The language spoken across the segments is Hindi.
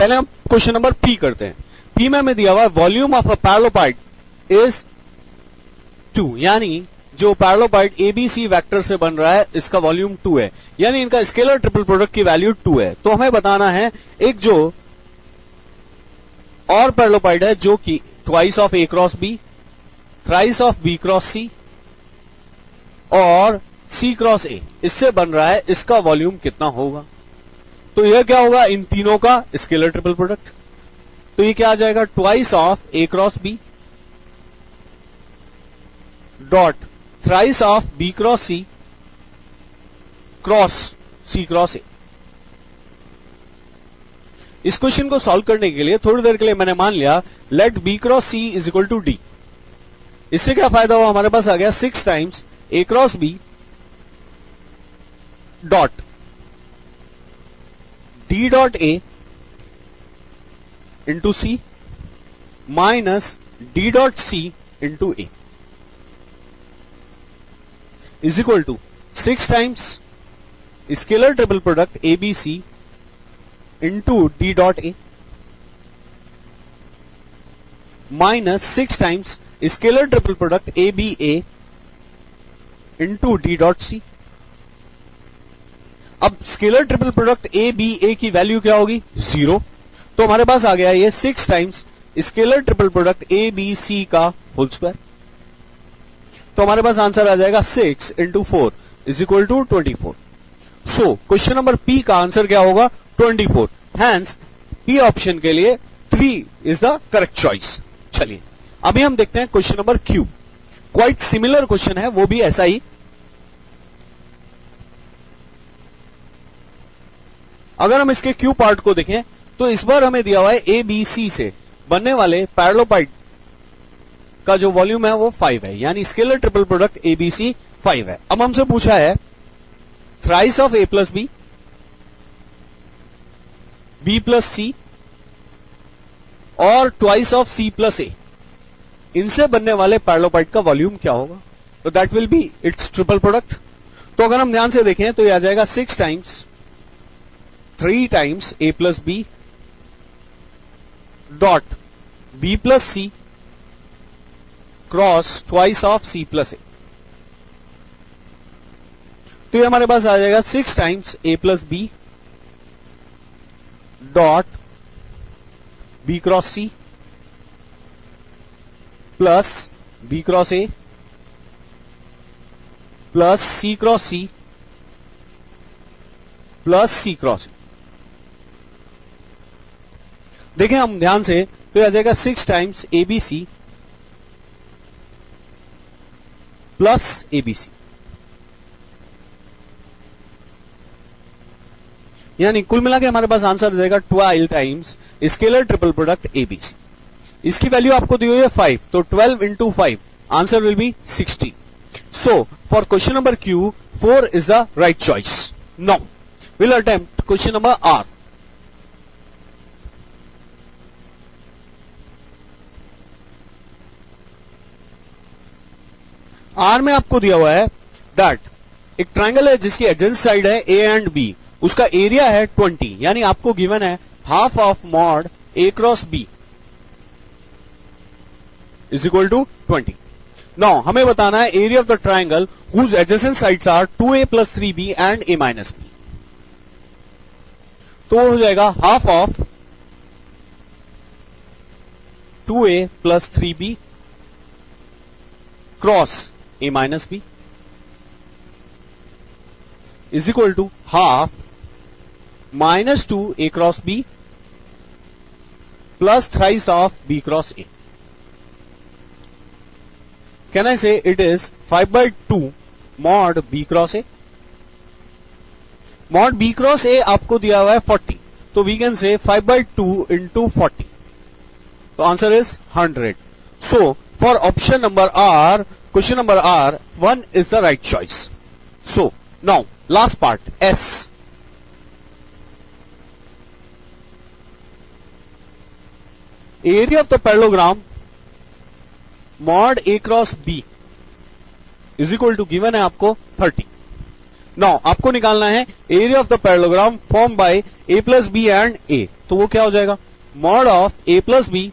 पहले हम क्वेश्चन नंबर पी करते हैं। पी में हमें दिया हुआ वॉल्यूम ऑफ अ पैरेललोपाइड इज 2, यानी जो पैरेललोपाइड एबीसी वेक्टर से बन रहा है इसका वॉल्यूम 2 है, यानी इनका स्केलर ट्रिपल प्रोडक्ट की वैल्यू 2 है। तो हमें बताना है एक जो और पैरेललोपाइड है जो कि twice of A cross B, thrice of B cross C और सी क्रॉस ए, इससे बन रहा है, इसका वॉल्यूम कितना होगा। तो यह क्या होगा, इन तीनों का स्केलर ट्रिपल प्रोडक्ट। तो ये क्या आ जाएगा, twice of A cross B dot thrice of B cross C cross C cross A. इस क्वेश्चन को सॉल्व करने के लिए थोड़ी देर के लिए मैंने मान लिया let B cross C is equal to D. इससे क्या फायदा हुआ, हमारे पास आ गया 6 times A cross B dot D dot A into C minus D dot C into A is equal to 6 times scalar triple product A B C into D dot A minus 6 times scalar triple product A B A into D dot C. अब scalar triple product A B ए की वैल्यू क्या होगी, 0। तो हमारे पास आ गया ये 6 times scalar triple product A B C का होल स्क्वायर। तो हमारे पास आंसर आ जाएगा 6 into 4 is equal to 24। So question number P का आंसर क्या होगा, 24। हैंस पी ऑप्शन के लिए 3 इज द करेक्ट चॉइस। चलिए अभी हम देखते हैं question number Q. Quite similar question है, वो भी ऐसा ही। अगर हम इसके क्यू पार्ट को देखें तो इस बार हमें दिया हुआ है ए बी सी से बनने वाले पैरेललोपाइड का जो वॉल्यूम है वो 5 है, यानी scalar triple product A B C 5 है। अब हमसे पूछा है thrice of A plus B, B plus C और twice of C plus A, इनसे बनने वाले पैरेललोपाइड का वॉल्यूम क्या होगा। तो that will be its triple product. तो अगर हम ध्यान से देखें तो यह आ जाएगा 6 times 3 times A plus B dot B plus C cross twice of C plus A. तो ये हमारे पास आ जाएगा 6 times A plus B dot B cross C plus B cross A plus C cross C plus C cross A. देखें हम ध्यान से तो यह आ जाएगा 6 times A B C plus A B C, यानी कुल मिला के हमारे पास आंसर आ जाएगा 12 times scalar triple product A B C. इसकी वैल्यू आपको दी हुई है 5, तो 12 into 5 answer will be 60। So for question number Q 4 is the right choice. Now will attempt question number R. R में आपको दिया हुआ है दैट एक ट्राइंगल है जिसकी एडजेंट साइड है ए एंड बी, उसका एरिया है 20, यानी आपको गिवन है half of mod A cross B is equal to 20। Now हमें बताना है area of the triangle whose adjacent sides are 2a plus 3b and a minus b। तो हो जाएगा half of 2a plus 3b cross a minus b is equal to half minus 2a cross b plus thrice of b cross a। Can I say it is 5/2 mod b cross a? Mod b cross a आपको दिया हुआ है 40, तो we can say 5/2 into 40. तो answer is 100. So for option number R, question number R, 1 is the right choice. So now last part S. Area of the parallelogram mod A cross B is equal to given है आपको 30। नाउ आपको निकालना है area of the parallelogram form by A plus B and A. तो वो क्या हो जाएगा, mod of A plus B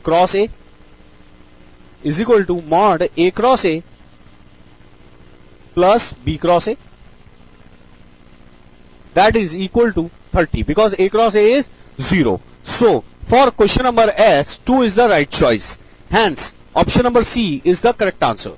cross A is equal to mod A cross A plus B cross A, that is equal to 30 because a cross a is 0. So for question number S, 2 is the right choice. Hence option number C is the correct answer.